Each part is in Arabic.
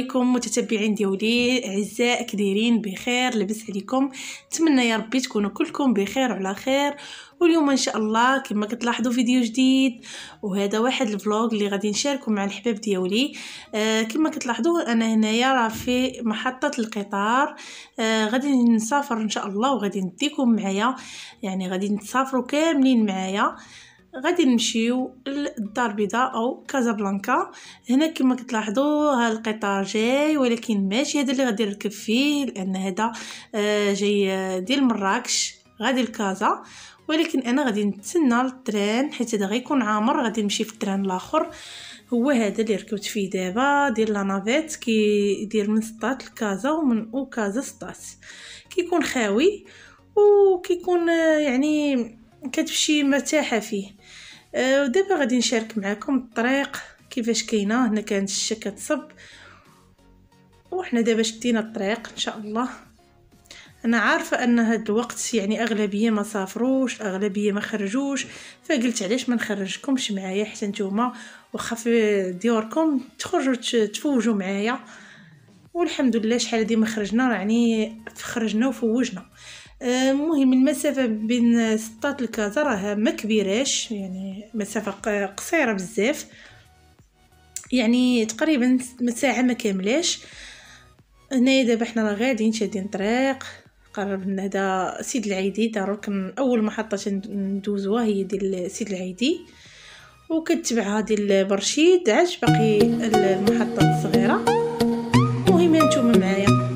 عليكم متتبعين ديالي اعزاء، كديرين بخير؟ لاباس عليكم؟ نتمنى يا ربي تكونوا كلكم بخير وعلى خير. واليوم ان شاء الله كما كتلاحظوا فيديو جديد، وهذا واحد الفلوق اللي غادي نشاركه مع الحباب ديالي. كما كتلاحظوا انا هنايا راه في محطه القطار. غادي نسافر ان شاء الله وغادي نديكم معايا، يعني غادي نسافروا كاملين معايا. غادي نمشيو للدار البيضاء او كازابلانكا. هنا كما كتلاحظوا ها القطار جاي، ولكن ماشي هذا اللي غادي نركب فيه، لان هذا جاي ديال مراكش غادي لكازا. ولكن انا غادي نتسنى التران حيت هذا غيكون عامر، غادي نمشي في التران الاخر. هو هذا اللي ركبت فيه دابا ديال لا نافيت، كيدير من سطات لكازا ومن كازا سطات، كيكون خاوي وكيكون يعني كتمشي مرتاحه فيه. ودابا غادي نشارك معكم الطريق كيفاش كاينه. هنا كانت الشتا كتصب وحنا دابا شدينا الطريق ان شاء الله. انا عارفه ان هذا الوقت يعني اغلبيه ما سافروش، اغلبيه ما خرجوش، فقلت علاش ما نخرجكمش معايا حتى نتوما واخا في ديوركم تخرجوا تفوجوا معايا. والحمد لله شحال هادي ما خرجنا، يعني خرجنا وفوجنا. المهم المسافه بين سطات لكازا راه ما كبيراش، يعني مسافه قصيره بزاف، يعني تقريبا ساعه ما كاملاش. هنا دابا حنا راه غاديين شادين طريق، قرب لنا هذا سيد العيدي. داروك اول محطه ندوزوها هي ديال سيد العيدي، وكتبعها ديال برشيد عاد باقي المحطات الصغيره. المهم نتوما معايا.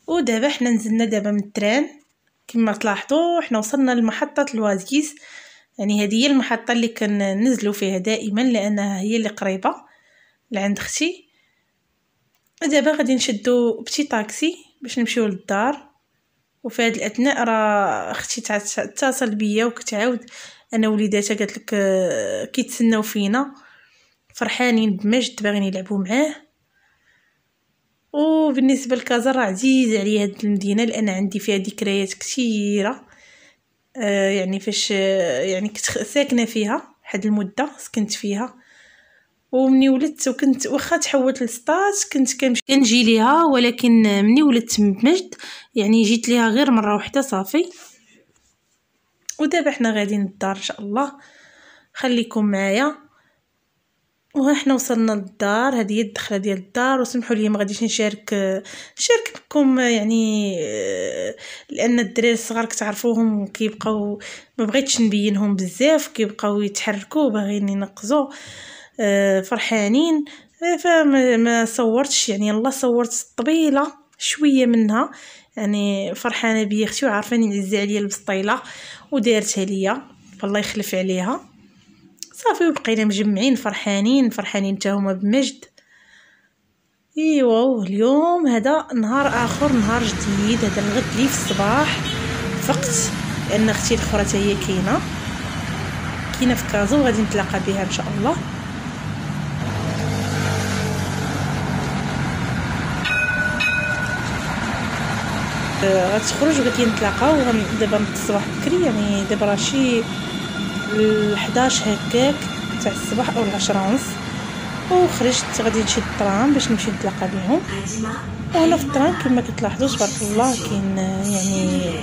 ودابا حنا نزلنا دابا من التران. كما تلاحظوا حنا وصلنا لمحطه الوازيز، يعني هذه هي المحطه اللي كننزلوا فيها دائما لانها هي اللي قريبه لعند اختي. دابا غادي نشدو بتي طاكسي باش نمشيو للدار. وفي هذه الاثناء راه اختي تتصل بيا وكتعاود انا وليداتها قالت لك كيتسناو فينا فرحانين بمجد باغيين يلعبوا معاه. وبالنسبه لكازا راه عزيز عليا هاد المدينه لان عندي فيها ذكريات كثيره. يعني فاش يعني كنت ساكنه فيها واحد المده، سكنت فيها ومني ولدت، وكنت واخا تحولت لسطات كنت كنجي ليها، ولكن مني ولدت بمجد يعني جيت ليها غير مره واحده صافي. ودابا حنا غاديين للدار ان شاء الله، خليكم معايا. وحنا وصلنا للدار، هذه هي الدخله ديال الدار. وسمحوا لي ما غاديش نشارك بكم يعني لان الدراري الصغار كتعرفوهم كيبقاو ما بغيتش نبينهم بزاف، كيبقاو يتحركوا باغيين ينقزوا فرحانين، فما صورتش. يعني الله صورت طبيله شويه منها، يعني فرحانه بيا اختي وعارفاني عزيزه عليا البسطيله ودارتها ليا فالله يخلف عليها صافي. وبقينا مجمعين فرحانين حتى هما بمجد. ايوا اليوم هذا نهار اخر، نهار جديد. هذا الغد لي في الصباح فقت لان اختي الاخرى حتى هي كاينه في كازو، غادي نتلاقى بها ان شاء الله. غتخرج وغادي نتلاقاو دابا الصباح بكري، يعني دابا راه شي 11 هكاك تاع الصباح او 10:30، وخرجت غادي نمشي للطرام باش نمشي نتلاقى بهم. وهنا في الطرام كما كتلاحظوا تبارك الله كاين يعني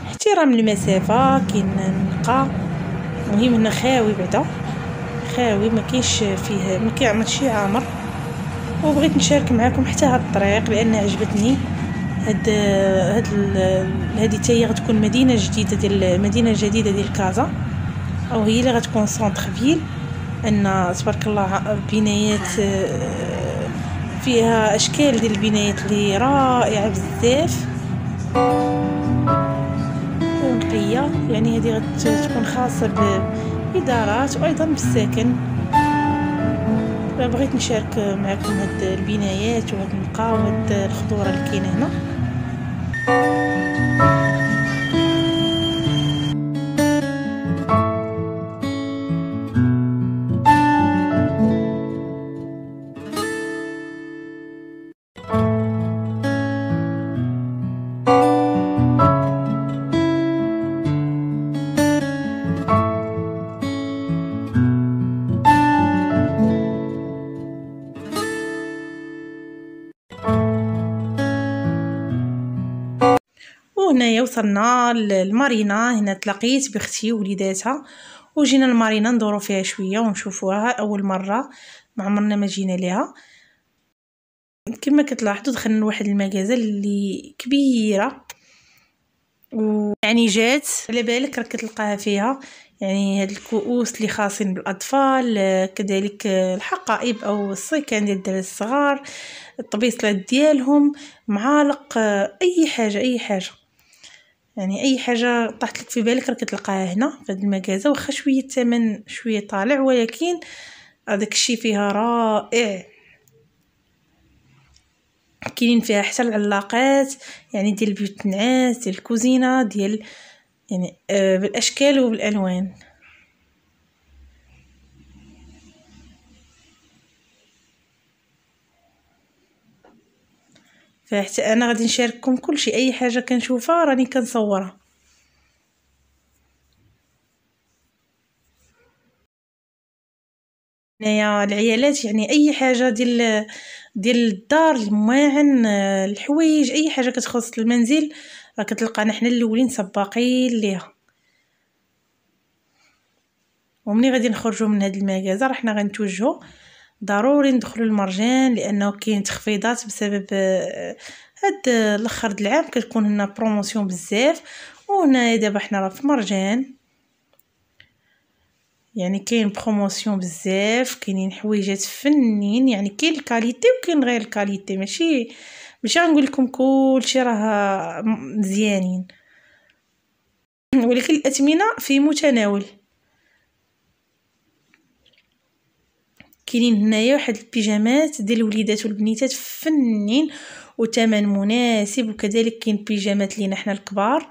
احترام المسافه، كاين نقا. المهم هنا خاوي، بعدا خاوي، ما كاينش فيه، ما كيعمر شي عامر. وبغيت نشارك معكم حتى هاد الطريق لان عجبتني. هذه حتى هي غتكون مدينه جديده ديال كازا، او هي اللي غتكون سونتر فيل. ان تبارك الله بنايات فيها اشكال ديال البنايات اللي رائعه بزاف ونقيه. يعني هذه غتكون خاصه بالادارات وايضا بالسكن. بغيت نشارك معكم هاد البنايات وهاد النقاء وهاد الخضوره اللي كاينه هنا. وهنايا وصلنا للمارينا. هنا تلاقيت بختي ووليداتها وجينا المارينا ندورو فيها شويه ونشوفوها. اول مره ما عمرنا ما جينا ليها. كما كتلاحظوا دخلنا لواحد المغازه اللي كبيره، ويعني جات على بالك راك كتلقاها فيها يعني هاد الكؤوس اللي خاصين بالاطفال، كذلك الحقائب او الصيكان ديال الدراري الصغار، الطبيصلات ديالهم، معالق، اي حاجه يعني اي حاجه طاحت لك في بالك راك كتلقاها هنا في هاد المغازه. واخا شويه الثمن شويه طالع، ولكن هذاك الشيء فيها رائع. كاينين فيها حتى العلاقات يعني ديال بيوت النعاس، ديال الكوزينه، ديال يعني بالاشكال وبالالوان. فحتى انا غادي نشارككم كل شيء، اي حاجه كنشوفها راني كنصورها. هنايا العيالات يعني اي حاجه ديال الدار، الماعن، الحوايج، اي حاجه كتخص المنزل راه كتلقانا حنا الاولين سباقين ليها. ومني غادي نخرجوا من هاد المغازه راه حنا غنتوجهوا ضروري ندخلوا المرجان، لانه كاين تخفيضات بسبب هاد الاخر د العام كتكون لنا بروموسيون بزاف. وهنا دابا حنا راه في مرجان، يعني كاين بروموسيون بزاف، كاينين حويجات فنين، يعني كاين الكاليتي وكاين غير الكاليتي. ماشي غنقول لكم كلشي راه مزيانين، ولكن الاثمنه في متناول. كاينين هنايا واحد البيجامات ديال الوليدات والبنيتات فنين وثمن مناسب، وكذلك كاين بيجامات لينا حنا الكبار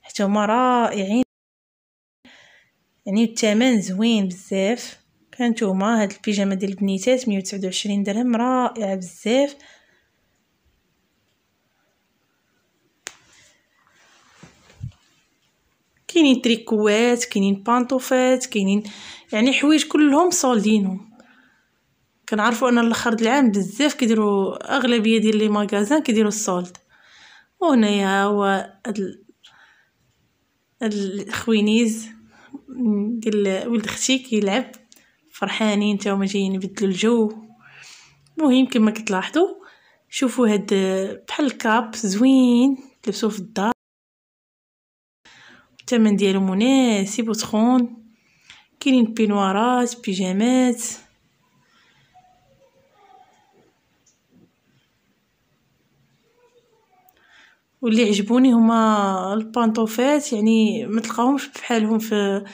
حتى هما رائعين، يعني الثمن زوين بزاف. كانتوما هاد البيجامه ديال البنيتات 129 درهم، رائعه بزاف. كاينين تريكوات، كاينين بانطوفات، كاينين يعني حوايج كلهم صولدينهم. كنعرفوا ان الاخر د العام بزاف كيديروا اغلبيه ديال لي ماغازان كيديروا السولد. وهنايا هو الخوينيز ديال ولد اختي كيلعب، فرحانين حتى هما جايين يبدلوا الجو. المهم كما كتلاحظوا شوفوا هاد بحال الكاب زوين تلبسوه في الدار، الثمن ديالو مناسب وسخون. كاينين بينوارات، بيجامات، واللي عجبوني هما البانطوفات، يعني ما تلقاهمش بحالهم في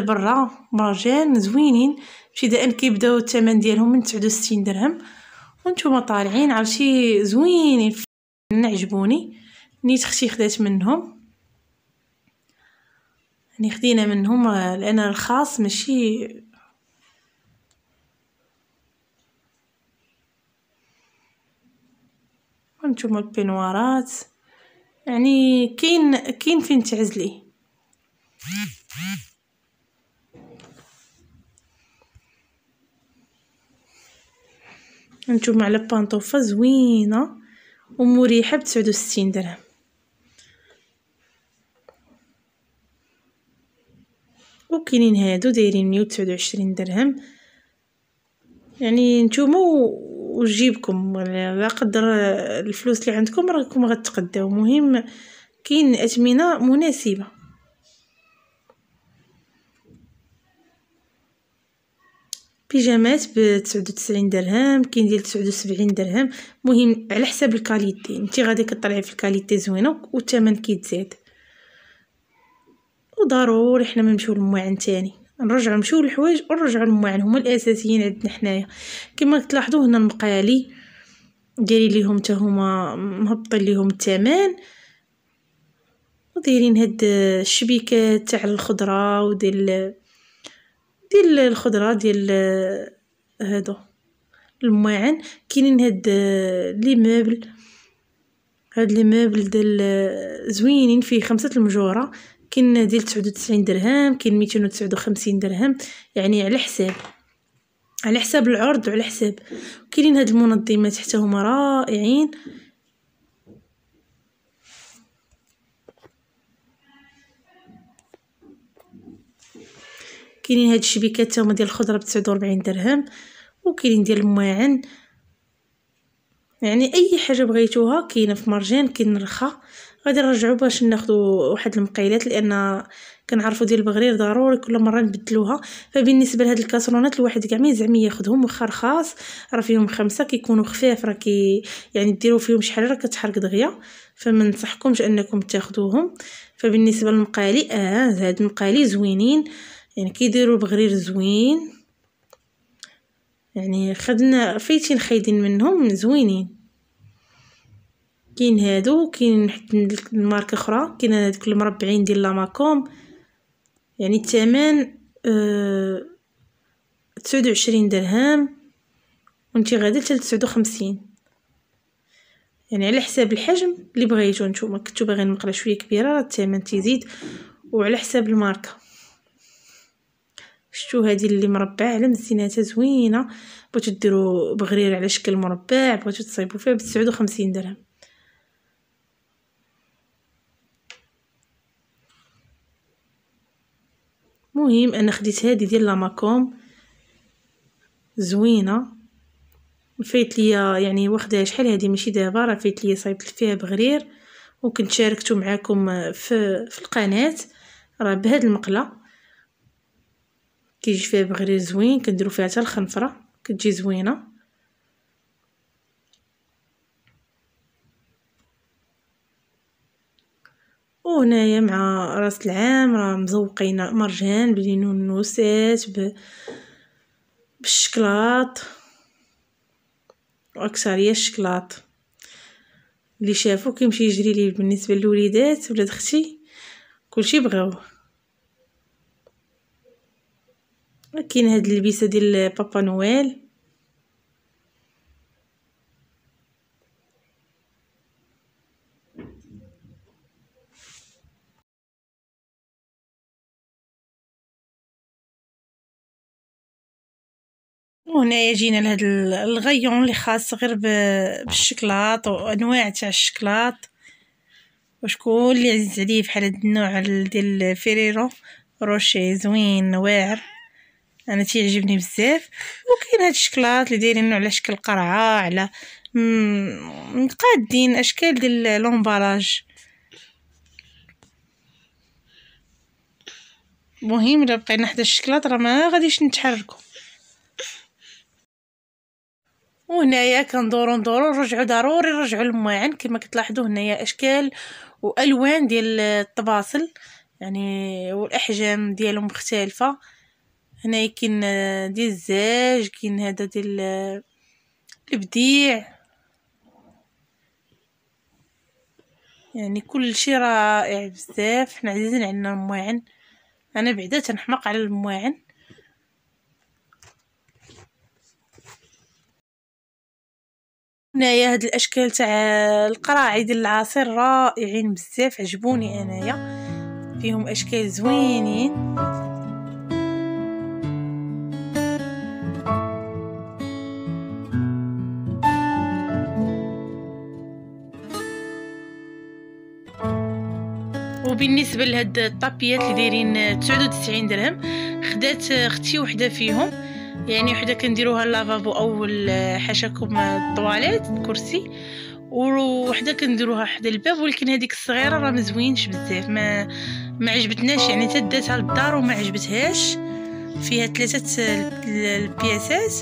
برا. مراجان زوينين ابتداء كيبداو الثمن ديالهم من 69 درهم، وانتم طالعين عرفتي زوينين عجبوني. نيت اختي خدات منهم. يعني خدينا منهم لان الخاص ماشي. هانتوما البينوارات، يعني كاين فين تعزلي. هانتوما على بانطوفه زوينه ومريحه ب69 درهم. وكاينين هادو دايرين 129 درهم. يعني نتوما وجيبكم على قدر الفلوس اللي عندكم راكم غتقداو. مهم كاين اثمنه مناسبه. بيجامات ب99 درهم، كاين ديال 79 درهم. مهم على حساب الكاليتي، انت غادي كطلعي في الكاليتي زوينه والثمن كيتزاد. وضروري حنا ما نمشيو للمواعن تاني، نمشيو للحوايج ونرجعوا للمواعن، هما الاساسيين عندنا حنايا. كما كتلاحظوا هنا المقالي دايرين ليهم حتى هما مهبطين ليهم الثمن، ودايرين هاد الشبيكات تاع الخضره وديال الخضره ديال هادو المواعن. كاينين هاد لي موبل، هاد لي موبل ديال زوينين فيه 5 المجوره. كاين ديال 99 درهم، كاين 259 درهم. يعني على حساب العرض وعلى حساب. كاينين هاد المنظمات حتى هما رائعين. كاينين هاد الشبيكات حتى هما ديال الخضره ب49 درهم. وكاينين ديال المواعن، يعني اي حاجه بغيتوها كاينه في مرجان. كاين رخا غادي نرجعوا باش ناخذوا واحد المقيلات، لان كنعرفوا ديال البغرير ضروري كل مره نبدلوها. فبالنسبه لهاد الكاسرونات الواحد كاع ما يزعم ياخذهم، واخا رخاص راه فيهم 5 كيكونوا خفاف، راه يعني ديروا فيهم شحال راه كتحرق دغيا. فما ننصحكمش انكم تاخذوهم. فبالنسبه للمقالي هاد المقالي زوينين، يعني كيديروا البغرير زوين. يعني خدنا فايتين خايدين منهم زوينين. كاين هادو، كاين حتى الماركه اخرى، كاين هذوك المربعين ديال لاماكوم. يعني الثمن 29 درهم وانتي غادي حتى 59. يعني على حساب الحجم اللي بغيتو نتوما. كنتو باغيين مقله شويه كبيره راه الثمن تيزيد، وعلى حساب الماركه. شتو هذه اللي مربع على مزيناتها زوينه، بغيتو ديروا بغرير على شكل مربع، بغيتو تصايبوا فيها ب 59 درهم. مهم انا خديت هذه ديال لاماكوم زوينه. فايت ليا يعني واخدها شحال هذه، ماشي دابا، راه فايت ليا صايبت فيها بغرير وكنت شاركته معكم في القناه. راه بهاد المقله كيجي فيها بغرير زوين، كنديروا فيها حتى الخنفره كتجي زوينه. وهنايا مع راس العام راه مزوقين مرجان بالنونوسات بالشكلاط، واكثريه الشكلاط اللي شافو كيمشي يجري ليه. بالنسبه للوليدات ولاد اختي كلشي بغاوه. كاين هاد اللبسه ديال بابا نويل، وهنايا جينا لهاد الغيون اللي خاص غير بالشكلاط وانواع تاع الشكلاط. وشكون اللي عزيز عليه بحال هاد النوع ديال فيريرو روشي زوين واعر، انا تيعجبني بزاف. وكاين هاد الشكلاط اللي دايرينه على شكل قرعه، على قادين اشكال ديال لومبالاج. مهم الا بقينا حدا الشكلاط راه ما غاديش نتحركوا. وهنايا كندورو نرجعوا ضروري نرجعوا للمواعن. كما كتلاحظوا هنايا اشكال والوان ديال الطباصل، يعني والاحجام ديالهم مختلفه. هنايا كاين ديال الزاج، كاين هذا ديال البديع. يعني كل شيء رائع بزاف. حنا عزيزين علينا المواعن انا بعدا تنحماق على المواعن. هنايا هاد الاشكال تاع القراعي ديال العصير رائعين بزاف، عجبوني انايا، فيهم اشكال زوينين. وبالنسبه لهاد الطابيات اللي دايرين 99 درهم، خدات اختي وحده فيهم، يعني وحده كنديروها لافابو او حاشاكم الطواليت الكرسي، ووحده كنديروها حدا الباب. ولكن هذيك الصغيره راه مزوينش بزاف، ما عجبتناش، يعني تداتها للدار وما عجبتهاش. فيها 3 البياسات.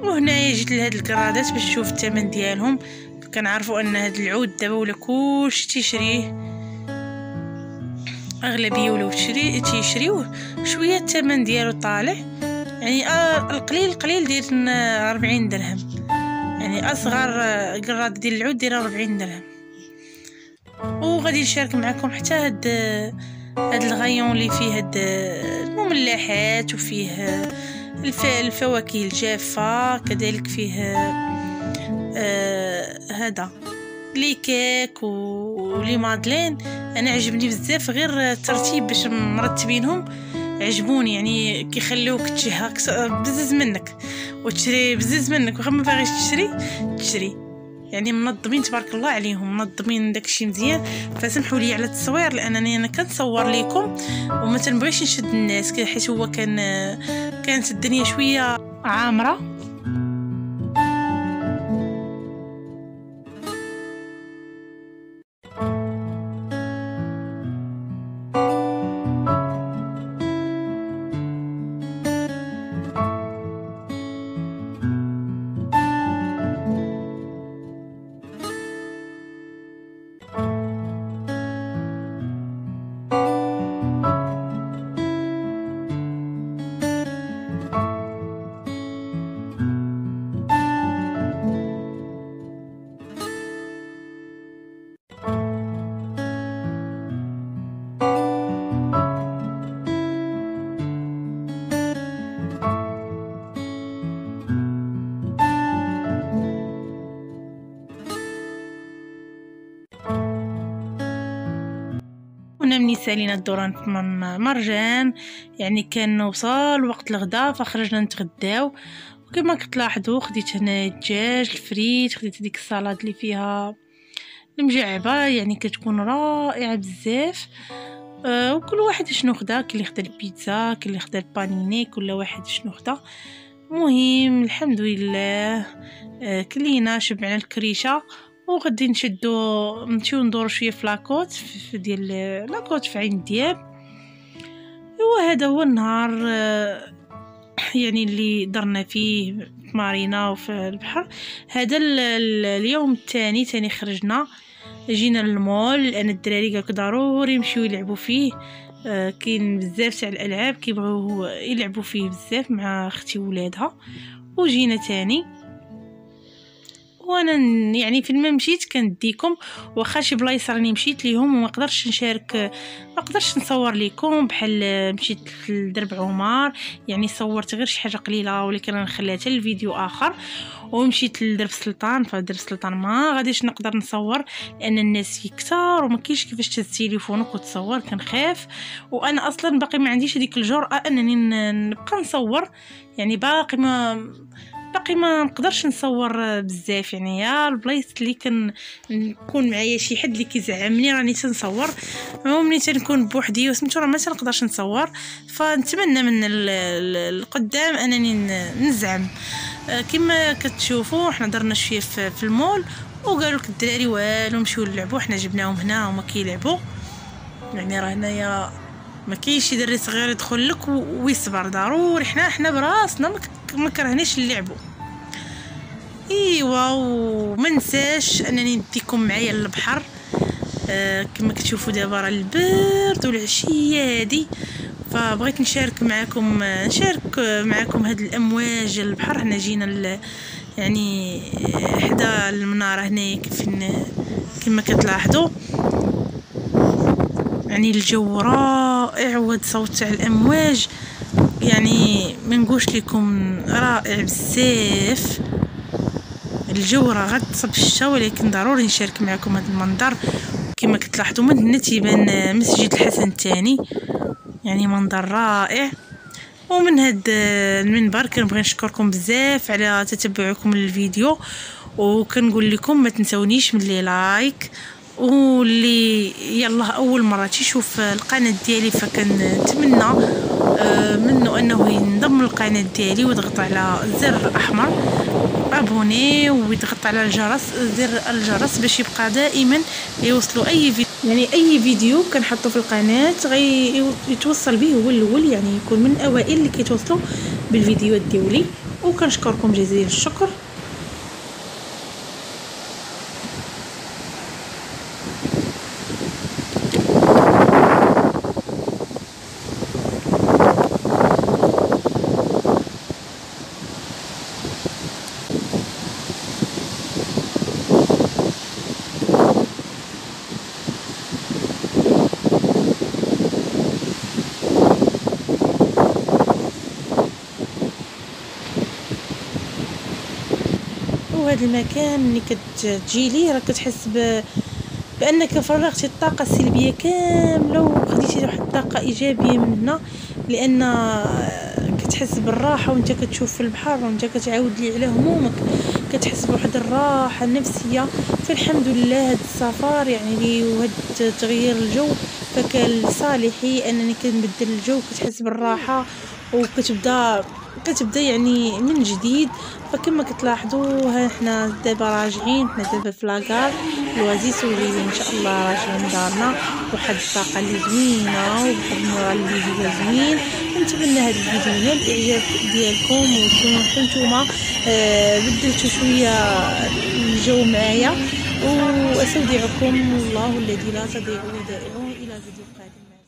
وهنايا جيت لهاد الكرادات باش نشوف الثمن ديالهم. كنعرفوا ان هاد العود دابا ولا كلشي تيشريه، اغلبيه ولاو تيشريوه شويه، الثمن ديالو طالع، يعني القليل قليل داير 40 درهم، يعني اصغر قراد ديال العود داير 40 درهم. وغادي نشارك معكم حتى هاد الغايون اللي فيه هاد المملحات، وفيه الفواكه الجافه، كذلك فيه هذا لي كيك ولي مادلين. انا عجبني بزاف، غير الترتيب باش مرتبينهم عجبوني، يعني كيخليوك تشهى بزز منك وتشري بزز منك، وخا ما باغيش تشري، يعني منظمين تبارك الله عليهم، منظمين داكشي مزيان. فسمحوا لي على التصوير لانني انا كنصور لكم وما تنبغيش نشد الناس، حيت هو كانت الدنيا شويه عامره. كنا مني سالينا الدوران من مرجان، يعني كان نوصل وقت الغداء فخرجنا نتغداو. وكما كتلاحظوا خديت هنا الدجاج الفريت، خديت هذيك السلطه اللي فيها المجعبه، يعني كتكون رائعه بزاف. وكل واحد شنو خدا، كاين اللي خدا البيتزا، كاين اللي خدا البانيني، كل واحد شنو خدا. المهم الحمد لله كلينا شبعنا الكريشه. وغادي نمشيو ندورو شويه في لاكوت ديال لاكوت في عين الدياب. وهذا هو النهار يعني اللي درنا فيه في مارينا وفي البحر. هذا اليوم الثاني تاني خرجنا جينا للمول، لان الدراري قالوا ضروري يمشيو يلعبوا فيه. كاين بزاف تاع الالعاب كيبغيو يلعبوا فيه بزاف مع اختي وولادها. وجينا تاني، وانا يعني فين ما مشيت كنديكم، واخا شي بلايص راني مشيت ليهم وما قدرتش نشارك، ما قدرتش نصور لكم. بحال مشيت لدرب عمر، يعني صورت غير شي حاجه قليله، ولكن انا خليتها الفيديو اخر. ومشيت لدرب السلطان، فدرب السلطان ما غاديش نقدر نصور لان الناس كثار وما كاينش كيفاش تليفونك وتصور، كنخاف. وانا اصلا باقي ما عنديش هذيك الجرأه انني نبقى نصور، يعني باقي ما نقدرش نصور بزاف. يعني يا البلايص اللي كنكون معايا شي حد اللي كيزعمني راني تنصور، ملي تنكون بوحدي وسميتو راه ما تنقدرش نصور. فنتمنى من القدام انني نزعم. كما كتشوفوا حنا درنا شويه في المول، وقالوا لك الدراري والو مشيو نلعبوا، حنا جبناهم هنا وما كيلعبوا. يعني راه هنايا ما كاينش شي دري صغير يدخل لك ويصبر، ضروري حنا براسنا ما كرهنيش اللعبوا. ايوا وما نساش انني نديكم معايا للبحر. كما كتشوفوا دابا راه البرد والعشيه هذه، فبغيت نشارك معكم هاد الامواج ديال البحر. حنا جينا يعني حدا المناره هنايا كما كتلاحظوا، يعني الجو رائع، وهاد الصوت تاع الامواج يعني ما نقولش لكم رائع بزاف. الجو راه غتصب الشتا، ولكن ضروري نشارك معكم هذا المنظر. كما كتلاحظوا من هنا تيبان مسجد الحسن الثاني، يعني منظر رائع. ومن هاد المنبر كنبغي نشكركم بزاف على تتبعكم للفيديو، وكنقول لكم ما تنسونيش من لي لايك، واللي يلا اول مره تيشوف القناه ديالي فكنتمنى منه انه ينضم للقناه ديالي ويضغط على الزر الاحمر ابوني، ويضغط على الجرس، زر الجرس، باش يبقى دائما يوصلوا اي فيديو، يعني اي فيديو كنحطه في القناه يتوصل به هو الاول، يعني يكون من الاوائل اللي كيتوصلوا بالفيديوهات ديالي. وكنشكركم جزيل الشكر. وهذا المكان ملي كتجي ليه راك كتحس بانك فرغتي الطاقه السلبيه كامله وخديتي واحد الطاقه ايجابيه من هنا، لان كتحس بالراحه وانت كتشوف في البحر، وانت كتعاود لي على همومك، كتحس بواحد الراحه النفسيه. فالحمد لله هذا السفر يعني لي وهذا تغيير الجو فكان لصالحي، انني كنبدل الجو، كتحس بالراحه وكتبدا يعني من جديد. فكما كتلاحظوا ها حنا دابا راجعين، حنا دابا في لاكار لوازيس، وجايين ان شاء الله راجعين لدارنا بواحد الطاقه اللي زوينه وبواحد المورال اللي زوين. نتمنى هذا الفيديو ينال الاعجاب ديالكم، وتكونوا حتى نتوما بدلتوا شويه الجو معايا. واستودعكم الله الذي لا تضيع ودائعه، الى فيديو قادم.